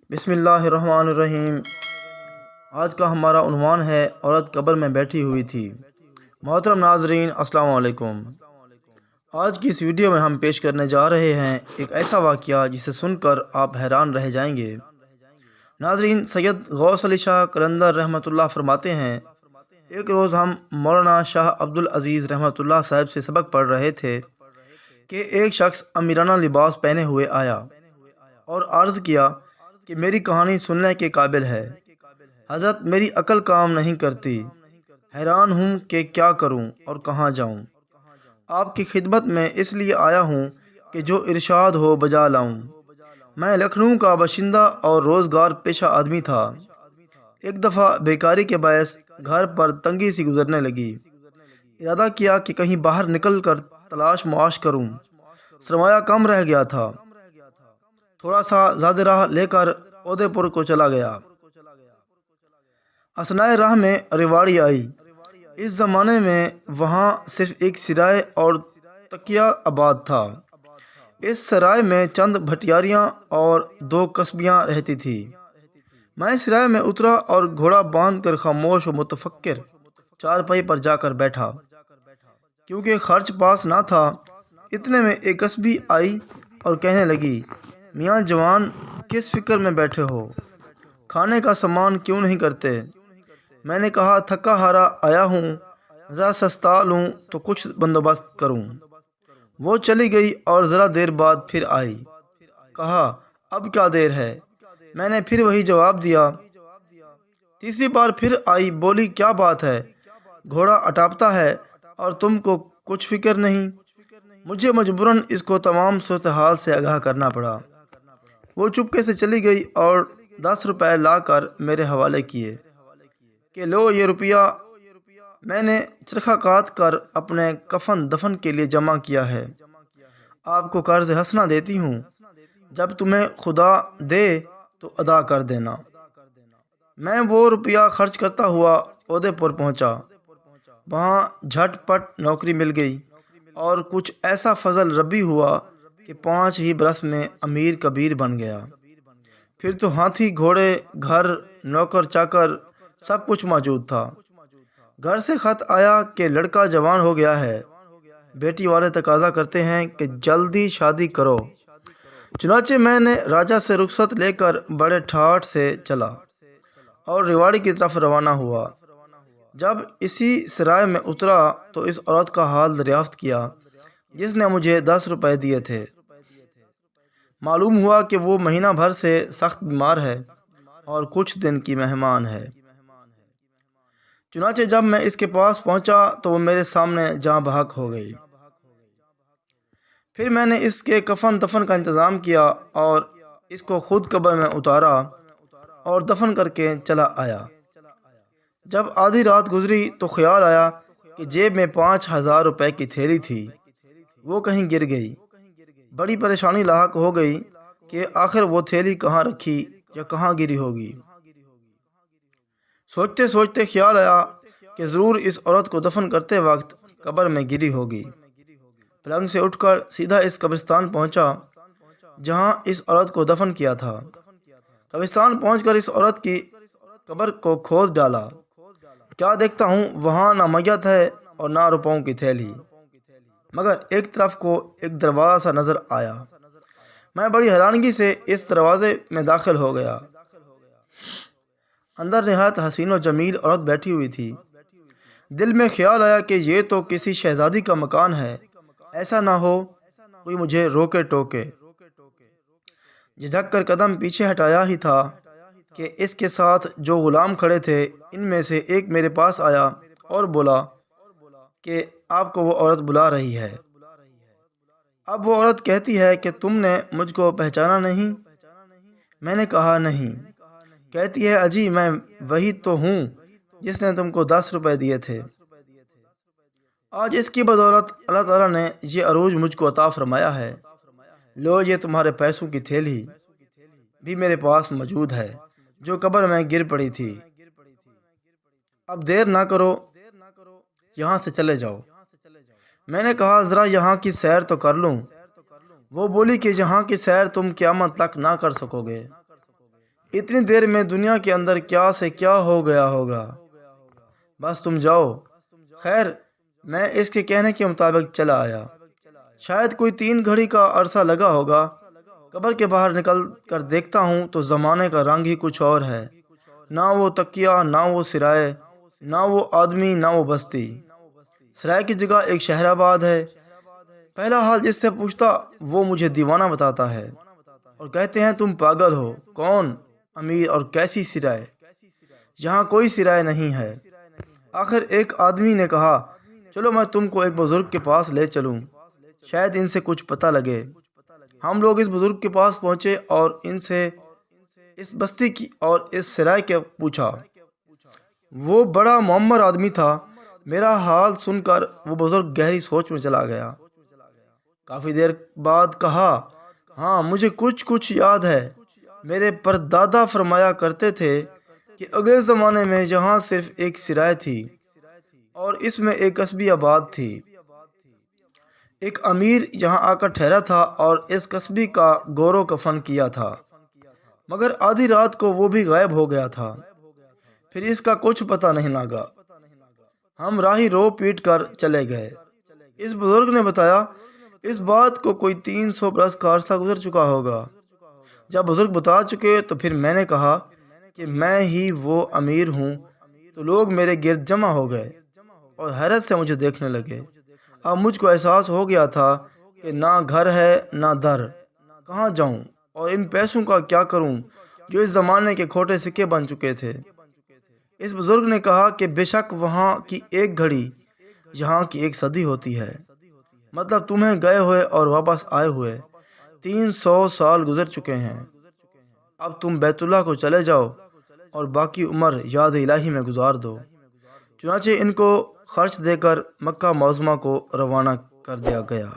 بسم اللہ الرحمن الرحیم۔ آج کا ہمارا عنوان ہے عورت قبر میں بیٹھی ہوئی تھی۔ محترم ناظرین، السلام علیکم۔ آج کی اس ویڈیو میں ہم پیش کرنے جا رہے ہیں ایک ایسا واقعہ جسے سن کر آپ حیران رہ جائیں گے۔ ناظرین، سید غوث علی شاہ قلندر رحمۃ اللہ فرماتے ہیں، ایک روز ہم مولانا شاہ عبدالعزیز رحمۃ اللہ صاحب سے سبق پڑھ رہے تھے کہ ایک شخص امیرانہ لباس پہنے ہوئے آیا اور عرض کیا کہ میری کہانی سننے کے قابل ہے۔ حضرت، میری عقل کام نہیں کرتی، حیران ہوں کہ کیا کروں اور کہاں جاؤں۔ آپ کی خدمت میں اس لیے آیا ہوں کہ جو ارشاد ہو بجا لاؤں۔ میں لکھنؤ کا باشندہ اور روزگار پیشہ آدمی تھا۔ ایک دفعہ بیکاری کے باعث گھر پر تنگی سی گزرنے لگی۔ ارادہ کیا کہ کہیں باہر نکل کر تلاش معاش کروں۔ سرمایہ کم رہ گیا تھا۔ تھوڑا سا زیادہ راہ لے کر اودے پور کو چلا گیا۔ اثنائے راہ میں ریواڑی آئی۔ اس زمانے میں وہاں صرف ایک سرائے اور تکیہ آباد تھا۔ اس سرائے میں چند بھٹیاریاں اور 2 قصبیاں رہتی تھیں۔ میں سرائے میں اترا اور گھوڑا باندھ کر خاموش و متفکر چارپائی پر جا کر بیٹھا۔ کیونکہ خرچ پاس نہ تھا، اتنے میں ایک قصبی آئی اور کہنے لگی، میاں جوان، کس فکر میں بیٹھے ہو؟ کھانے کا سامان کیوں نہیں کرتے؟ میں نے کہا، تھکا ہارا آیا ہوں، ذرا سستا لوں تو کچھ بندوبست کروں۔ وہ چلی گئی اور ذرا دیر بعد پھر آئی۔ کہا، اب کیا دیر ہے؟ میں نے پھر وہی جواب دیا۔ تیسری بار پھر آئی، بولی، کیا بات ہے؟ گھوڑا اٹاپتا ہے اور تم کو کچھ فکر نہیں؟ مجھے مجبوراً اس کو تمام صورتحال سے آگاہ کرنا پڑا۔ وہ چپکے سے چلی گئی اور 10 روپے لا کر میرے حوالے کیے کہ لو یہ روپیہ میں نے چرخہ کاٹ کر اپنے کفن دفن کے لیے جمع کیا ہے۔ آپ کو قرض حسنہ دیتی ہوں، جب تمہیں خدا دے تو ادا کر دینا۔ میں وہ روپیہ خرچ کرتا ہوا اودے پور پہنچا۔ وہاں جھٹ پٹ نوکری مل گئی اور کچھ ایسا فضل ربی ہوا کہ 5 ہی برس میں امیر کبیر بن گیا۔ پھر تو ہاتھی گھوڑے، گھر، نوکر چاکر سب کچھ موجود تھا۔ گھر سے خط آیا کہ لڑکا جوان ہو گیا ہے، بیٹی والے تقاضا کرتے ہیں کہ جلدی شادی کرو۔ چنانچہ میں نے راجہ سے رخصت لے کر بڑے ٹھاٹھ سے چلا اور ریواڑی کی طرف روانہ ہوا۔ جب اسی سرائے میں اترا تو اس عورت کا حال دریافت کیا جس نے مجھے 10 روپے دیے تھے۔ معلوم ہوا کہ وہ مہینہ بھر سے سخت بیمار ہے اور کچھ دن کی مہمان ہے۔ چنانچہ جب میں اس کے پاس پہنچا تو وہ میرے سامنے جاں بحق ہو گئی۔ پھر میں نے اس کے کفن دفن کا انتظام کیا اور اس کو خود قبر میں اتارا اور دفن کر کے چلا آیا۔ جب آدھی رات گزری تو خیال آیا کہ جیب میں 5000 روپے کی تھیلی تھی، وہ کہیں گر گئی۔ بڑی پریشانی لاحق ہو گئی کہ آخر وہ تھیلی کہاں رکھی یا کہاں گری ہوگی۔ سوچتے سوچتے خیال آیا کہ ضرور اس عورت کو دفن کرتے وقت قبر میں گری ہوگی۔ پلنگ سے اٹھ کر سیدھا اس قبرستان پہنچا جہاں اس عورت کو دفن کیا تھا۔ قبرستان پہنچ کر اس عورت کی قبر کو کھود ڈالا۔ کیا دیکھتا ہوں، وہاں نہ میت ہے اور نہ روپوں کی تھیلی، مگر ایک طرف کو ایک دروازہ سا نظر آیا۔ میں بڑی حیرانگی سے اس دروازے میں داخل ہو گیا۔ اندر نہایت حسین و جمیل عورت بیٹھی ہوئی تھی۔ دل میں خیال آیا کہ یہ تو کسی شہزادی کا مکان ہے، ایسا نہ ہو کوئی مجھے روکے ٹوکے۔ جھجک کر قدم پیچھے ہٹایا ہی تھا کہ اس کے ساتھ جو غلام کھڑے تھے ان میں سے ایک میرے پاس آیا اور بولا کہ آپ کو وہ عورت بلا رہی ہے۔ اب وہ عورت کہتی ہے کہ تم نے مجھ کو پہچانا نہیں؟ میں نے کہا، نہیں۔ کہتی ہے، اجی میں وہی تو ہوں جس نے تم کو 10 روپے دیے تھے۔ آج اس کی بدولت اللہ تعالیٰ نے یہ عروج مجھ کو عطا فرمایا ہے۔ لو یہ تمہارے پیسوں کی تھیلی بھی میرے پاس موجود ہے جو قبر میں گر پڑی تھی۔ اب دیر نہ کرو، یہاں سے چلے جاؤ۔ میں نے کہا، ذرا یہاں کی سیر تو کر لوں۔ وہ بولی کہ یہاں کی سیر تم قیامت تک نہ کر سکو گے، اتنی دیر میں دنیا کے اندر کیا سے کیا ہو گیا ہوگا، بس تم جاؤ۔ خیر، میں اس کے کہنے کے مطابق چلا آیا۔ شاید کوئی 3 گھڑی کا عرصہ لگا ہوگا۔ قبر کے باہر نکل کر دیکھتا ہوں تو زمانے کا رنگ ہی کچھ اور ہے، نہ وہ تکیہ، نہ وہ سرائے، نہ وہ آدمی، نہ وہ بستی۔ سرائے کی جگہ ایک شہر آباد ہے۔ پہلا حال جس سے پوچھتا وہ مجھے دیوانہ بتاتا ہے اور کہتے ہیں تم پاگل ہو، کون امیر اور کیسی سرائے، یہاں کوئی سرائے نہیں ہے۔ آخر ایک آدمی نے کہا چلو میں تم کو ایک بزرگ کے پاس لے چلوں، شاید ان سے کچھ پتہ لگے۔ ہم لوگ اس بزرگ کے پاس پہنچے اور ان سے اس بستی کی اور اس سرائے کے پوچھا۔ وہ بڑا معمر آدمی تھا۔ میرا حال سن کر وہ بزرگ گہری سوچ میں چلا گیا۔ کافی دیر بعد کہا ہاں مجھے کچھ یاد ہے، میرے پردادا فرمایا کرتے تھے کہ اگلے زمانے میں یہاں صرف ایک سرائے تھی اور اس میں ایک قصبی آباد تھی۔ ایک امیر یہاں آ کر ٹھہرا تھا اور اس قصبی کا گور و کفن کیا تھا، مگر آدھی رات کو وہ بھی غائب ہو گیا تھا، پھر اس کا کچھ پتہ نہیں لگا۔ ہم راہی رو پیٹ کر چلے گئے۔ اس بزرگ نے بتایا اس بات کو کوئی 300 برس کا عرصہ گزر چکا ہوگا۔ جب بزرگ بتا چکے تو پھر میں نے کہا کہ میں ہی وہ امیر ہوں، تو لوگ میرے گرد جمع ہو گئے اور حیرت سے مجھے دیکھنے لگے۔ اب مجھ کو احساس ہو گیا تھا کہ نہ گھر ہے نہ در، کہاں جاؤں اور ان پیسوں کا کیا کروں جو اس زمانے کے کھوٹے سکے بن چکے تھے۔ اس بزرگ نے کہا کہ بے شک وہاں کی ایک گھڑی یہاں کی ایک صدی ہوتی ہے، مطلب تمہیں گئے ہوئے اور واپس آئے ہوئے 300 سال گزر چکے ہیں۔ اب تم بیت اللہ کو چلے جاؤ اور باقی عمر یاد الہی میں گزار دو۔ چنانچہ ان کو خرچ دے کر مکہ معظمہ کو روانہ کر دیا گیا۔